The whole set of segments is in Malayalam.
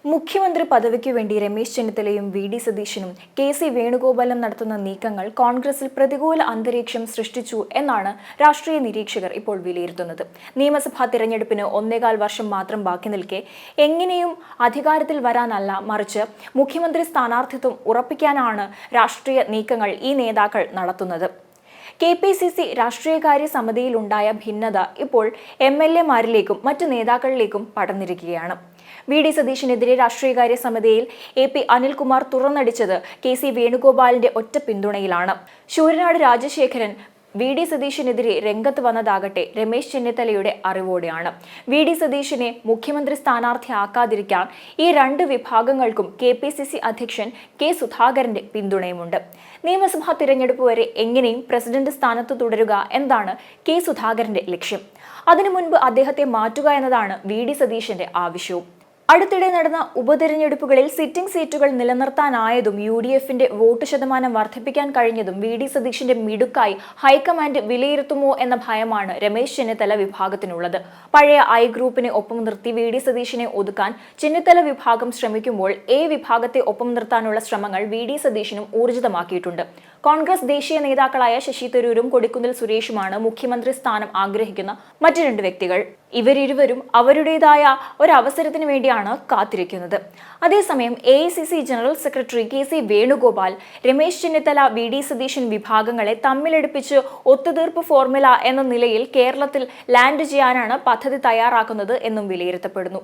മുഖ്യമന്ത്രി പദവിക്ക് വേണ്ടി രമേശ് ചെന്നിത്തലയും വി.ഡി. സതീശനും കെ.സി. വേണുഗോപാലും നടത്തുന്ന നീക്കങ്ങൾ കോൺഗ്രസിൽ പ്രതികൂല അന്തരീക്ഷം സൃഷ്ടിച്ചു എന്നാണ് രാഷ്ട്രീയ നിരീക്ഷകർ ഇപ്പോൾ വിലയിരുത്തുന്നത്. നിയമസഭാ തിരഞ്ഞെടുപ്പിന് 1.25 വർഷം മാത്രം ബാക്കി നിൽക്കെ എങ്ങനെയും അധികാരത്തിൽ വരാനല്ല, മറിച്ച് മുഖ്യമന്ത്രി സ്ഥാനാർത്ഥിത്വം ഉറപ്പിക്കാനാണ് രാഷ്ട്രീയ നീക്കങ്ങൾ ഈ നേതാക്കൾ നടത്തുന്നത്. കെ.പി.സി.സി. രാഷ്ട്രീയകാര്യ സമിതിയിലുണ്ടായ ഭിന്നത ഇപ്പോൾ എം.എൽ.എമാരിലേക്കും മറ്റു നേതാക്കളിലേക്കും പടർന്നിരിക്കുകയാണ്. വി.ഡി. സതീശനെതിരെ രാഷ്ട്രീയകാര്യ സമിതിയിൽ എ.പി. അനിൽകുമാർ തുറന്നടിച്ചത് കെ.സി. വേണുഗോപാലിന്റെ ഒറ്റ പിന്തുണയിലാണ്. ശൂരനാട് രാജശേഖരൻ വി.ഡി. സതീശനെതിരെ രംഗത്ത് വന്നതാകട്ടെ രമേശ് ചെന്നിത്തലയുടെ അറിവോടെയാണ്. വി.ഡി. സതീശനെ മുഖ്യമന്ത്രി സ്ഥാനാർത്ഥിയാക്കാതിരിക്കാൻ ഈ രണ്ട് വിഭാഗങ്ങൾക്കും കെ.പി.സി.സി. അധ്യക്ഷൻ കെ. സുധാകരന്റെ പിന്തുണയുമുണ്ട്. നിയമസഭാ തിരഞ്ഞെടുപ്പ് വരെ എങ്ങനെയും പ്രസിഡന്റ് സ്ഥാനത്ത് തുടരുക എന്നതാണ് കെ. സുധാകരന്റെ ലക്ഷ്യം. അതിനു മുൻപ് അദ്ദേഹത്തെ മാറ്റുക എന്നതാണ് വി.ഡി. സതീശന്റെ ആവശ്യവും. അടുത്തിടെ നടന്ന ഉപതെരഞ്ഞെടുപ്പുകളിൽ സിറ്റിംഗ് സീറ്റുകൾ നിലനിർത്താനായതും യു.ഡി.എഫിന്റെ വോട്ട് ശതമാനം വർദ്ധിപ്പിക്കാൻ കഴിഞ്ഞതും വി.ഡി. സതീശന്റെ മിടുക്കായി ഹൈക്കമാൻഡ് വിലയിരുത്തുമോ എന്ന ഭയമാണ് രമേശ് ചെന്നിത്തല വിഭാഗത്തിനുള്ളത്. പഴയ ഐ ഗ്രൂപ്പിനെ ഒപ്പം നിർത്തി വി.ഡി. സതീശനെ ഒതുക്കാൻ ചെന്നിത്തല വിഭാഗം ശ്രമിക്കുമ്പോൾ എ വിഭാഗത്തെ ഒപ്പം നിർത്താനുള്ള ശ്രമങ്ങൾ വി.ഡി. സതീശനും ഊർജിതമാക്കിയിട്ടുണ്ട്. കോൺഗ്രസ് ദേശീയ നേതാക്കളായ ശശി തരൂരും കൊടിക്കുന്നിൽ സുരേഷുമാണ് മുഖ്യമന്ത്രി സ്ഥാനം ആഗ്രഹിക്കുന്ന മറ്റു രണ്ട് വ്യക്തികൾ. ഇവരിരുവരും അവരുടേതായ ഒരവസരത്തിന് വേണ്ടിയാണ് കാത്തിരിക്കുന്നത്. അതേസമയം AICC. General secretary K C. Venugopal Ramesh Chennithala VD. Satheesan വിഭാഗങ്ങളെ തമ്മിലടുപ്പിച്ച് ഒത്തുതീർപ്പ് ഫോർമുല എന്ന നിലയിൽ കേരളത്തിൽ ലാൻഡ് ചെയ്യാനാണ് പദ്ധതി തയ്യാറാക്കുന്നത് എന്നും വിലയിരുത്തപ്പെടുന്നു.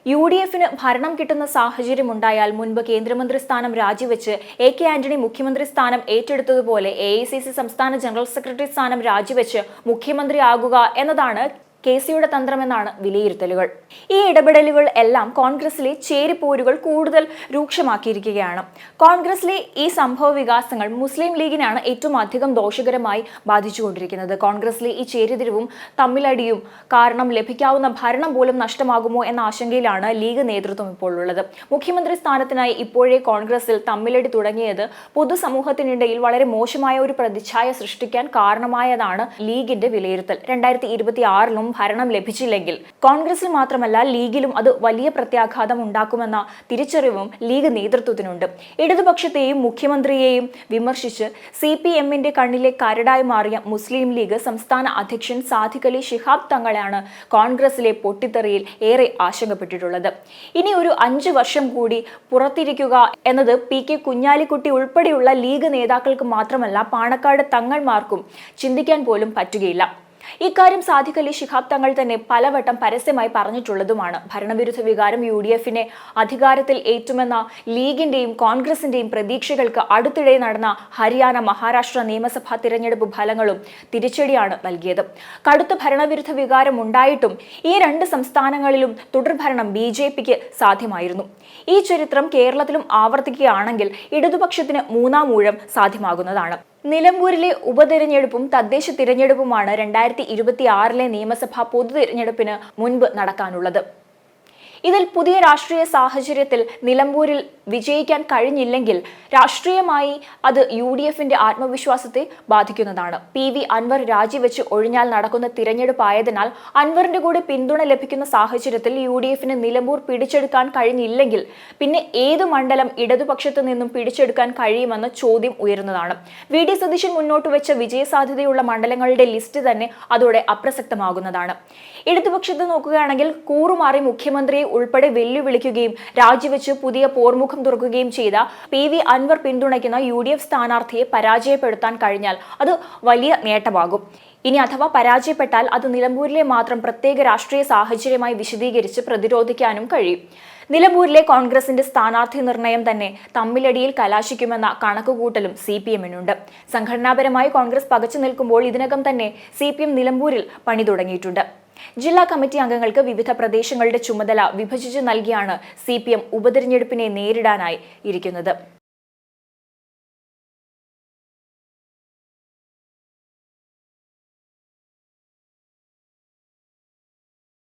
യു.ഡി.എഫിന് ഭരണം കിട്ടുന്ന സാഹചര്യമുണ്ടായാൽ മുൻപ് കേന്ദ്രമന്ത്രി സ്ഥാനം രാജിവെച്ച് എ.കെ. ആന്റണി മുഖ്യമന്ത്രി സ്ഥാനം ഏറ്റെടുത്തതുപോലെ എ.ഐ.സി.സി. സംസ്ഥാന ജനറൽ സെക്രട്ടറി സ്ഥാനം രാജിവെച്ച് മുഖ്യമന്ത്രിയാകുക എന്നതാണ് കെ.സിയുടെ തന്ത്രമെന്നാണ് വിലയിരുത്തലുകൾ. ഈ ഇടപെടലുകൾ എല്ലാം കോൺഗ്രസിലെ ചേരിപ്പോരുകൾ കൂടുതൽ രൂക്ഷമാക്കിയിരിക്കുകയാണ്. കോൺഗ്രസിലെ ഈ സംഭവ വികാസങ്ങൾ മുസ്ലിം ലീഗിനാണ് ഏറ്റവും അധികം ദോഷകരമായി ബാധിച്ചുകൊണ്ടിരിക്കുന്നത്. കോൺഗ്രസിലെ ഈ ചേരിതിരിവും തമ്മിലടിയും കാരണം ലഭിക്കാവുന്ന ഭരണം പോലും നഷ്ടമാകുമോ എന്ന ആശങ്കയിലാണ് ലീഗ് നേതൃത്വം ഇപ്പോൾ ഉള്ളത്. മുഖ്യമന്ത്രി സ്ഥാനത്തിനായി ഇപ്പോഴേ കോൺഗ്രസിൽ തമ്മിലടി തുടങ്ങിയത് പൊതുസമൂഹത്തിനിടയിൽ വളരെ മോശമായ ഒരു പ്രതിച്ഛായ സൃഷ്ടിക്കാൻ കാരണമായതാണ് ലീഗിന്റെ വിലയിരുത്തൽ. 2026 ഭരണം ലഭിച്ചില്ലെങ്കിൽ കോൺഗ്രസിൽ മാത്രമല്ല ലീഗിലും അത് വലിയ പ്രത്യാഘാതം ഉണ്ടാക്കുമെന്ന തിരിച്ചറിവും ലീഗ് നേതൃത്വത്തിനുണ്ട്. ഇടതുപക്ഷത്തെയും മുഖ്യമന്ത്രിയെയും വിമർശിച്ച് CPMന്റെ കണ്ണിലെ കരടായി മാറിയ മുസ്ലിം ലീഗ് സംസ്ഥാന അധ്യക്ഷൻ സാദിഖ് അലി ശിഹാബ് തങ്ങളെയാണ് കോൺഗ്രസിലെ പൊട്ടിത്തെറിയിൽ ഏറെ ആശങ്കപ്പെട്ടിട്ടുള്ളത്. ഇനി ഒരു 5 വർഷം കൂടി പുറത്തിരിക്കുക എന്നത് PK കുഞ്ഞാലിക്കുട്ടി ഉൾപ്പെടെയുള്ള ലീഗ് നേതാക്കൾക്ക് മാത്രമല്ല പാണക്കാട് തങ്ങൾമാർക്കും ചിന്തിക്കാൻ പോലും പറ്റുകയില്ല. ഇക്കാര്യം സാദിഖ് അലി ശിഹാബ് തങ്ങൾ തന്നെ പലവട്ടം പരസ്യമായി പറഞ്ഞിട്ടുള്ളതുമാണ്. ഭരണവിരുദ്ധ വികാരം യു.ഡി.എഫിനെ അധികാരത്തിൽ ഏറ്റുമെന്ന ലീഗിന്റെയും കോൺഗ്രസിന്റെയും പ്രതീക്ഷകൾക്ക് അടുത്തിടെ നടന്ന ഹരിയാന, മഹാരാഷ്ട്ര നിയമസഭാ തിരഞ്ഞെടുപ്പ് ഫലങ്ങളും തിരിച്ചടിയാണ് നൽകിയത്. കടുത്ത ഭരണവിരുദ്ധ വികാരം ഉണ്ടായിട്ടും ഈ രണ്ട് സംസ്ഥാനങ്ങളിലും തുടർഭരണം BJPക്ക് സാധ്യമായിരുന്നു. ഈ ചരിത്രം കേരളത്തിലും ആവർത്തിക്കുകയാണെങ്കിൽ ഇടതുപക്ഷത്തിന് 3ാം ഊഴം സാധ്യമാകുന്നതാണ്. നിലമ്പൂരിലെ ഉപതെരഞ്ഞെടുപ്പും തദ്ദേശ തിരഞ്ഞെടുപ്പുമാണ് 2026 നിയമസഭാ പൊതുതിരഞ്ഞെടുപ്പിന് മുൻപ് നടക്കാനുള്ളത്. ഇതിൽ പുതിയ രാഷ്ട്രീയ സാഹചര്യത്തിൽ നിലമ്പൂരിൽ വിജയിക്കാൻ കഴിഞ്ഞില്ലെങ്കിൽ രാഷ്ട്രീയമായി അത് യു.ഡി.എഫിന്റെ ആത്മവിശ്വാസത്തെ ബാധിക്കുന്നതാണ്. PV അൻവർ രാജിവെച്ച് ഒഴിഞ്ഞാൽ നടക്കുന്ന തിരഞ്ഞെടുപ്പായതിനാൽ അൻവറിന്റെ കൂടെ പിന്തുണ ലഭിക്കുന്ന സാഹചര്യത്തിൽ യു.ഡി.എഫിന് നിലമ്പൂർ പിടിച്ചെടുക്കാൻ കഴിഞ്ഞില്ലെങ്കിൽ പിന്നെ ഏതു മണ്ഡലം ഇടതുപക്ഷത്തു നിന്നും പിടിച്ചെടുക്കാൻ കഴിയുമെന്ന ചോദ്യം ഉയരുന്നതാണ്. വി.ഡി. സതീശൻ മുന്നോട്ട് വെച്ച വിജയസാധ്യതയുള്ള മണ്ഡലങ്ങളുടെ ലിസ്റ്റ് തന്നെ അതോടെ അപ്രസക്തമാകുന്നതാണ്. ഇടതുപക്ഷത്ത് നോക്കുകയാണെങ്കിൽ കൂറുമാറി മുഖ്യമന്ത്രിയെ ഉൾപ്പെടെ വെല്ലുവിളിക്കുകയും രാജിവെച്ച് പുതിയ പോർമുഖം തുറക്കുകയും ചെയ്ത PV അൻവർ പിന്തുണയ്ക്കുന്ന യു.ഡി.എഫ് സ്ഥാനാർത്ഥിയെ പരാജയപ്പെടുത്താൻ കഴിഞ്ഞാൽ അത് വലിയ നേട്ടമാകും. ഇനി അഥവാ പരാജയപ്പെട്ടാൽ അത് നിലമ്പൂരിലെ മാത്രം പ്രത്യേക രാഷ്ട്രീയ സാഹചര്യമായി വിശദീകരിച്ച് പ്രതിരോധിക്കാനും കഴിയും. നിലമ്പൂരിലെ കോൺഗ്രസിന്റെ സ്ഥാനാർത്ഥി നിർണയം തന്നെ തമ്മിലടിയിൽ കലാശിക്കുമെന്ന കണക്കുകൂട്ടലും CPMനുണ്ട്. സംഘടനാപരമായി കോൺഗ്രസ് പകച്ചു നിൽക്കുമ്പോൾ ഇതിനകം തന്നെ CPM നിലമ്പൂരിൽ പണി തുടങ്ങിയിട്ടുണ്ട്. ജില്ലാ കമ്മിറ്റി അംഗങ്ങൾക്ക് വിവിധ പ്രദേശങ്ങളുടെ ചുമതല വിഭജിച്ച് നൽകിയാണ് CPM ഉപതെരഞ്ഞെടുപ്പിനെ നേരിടാനായി ഇരിക്കുന്നത്.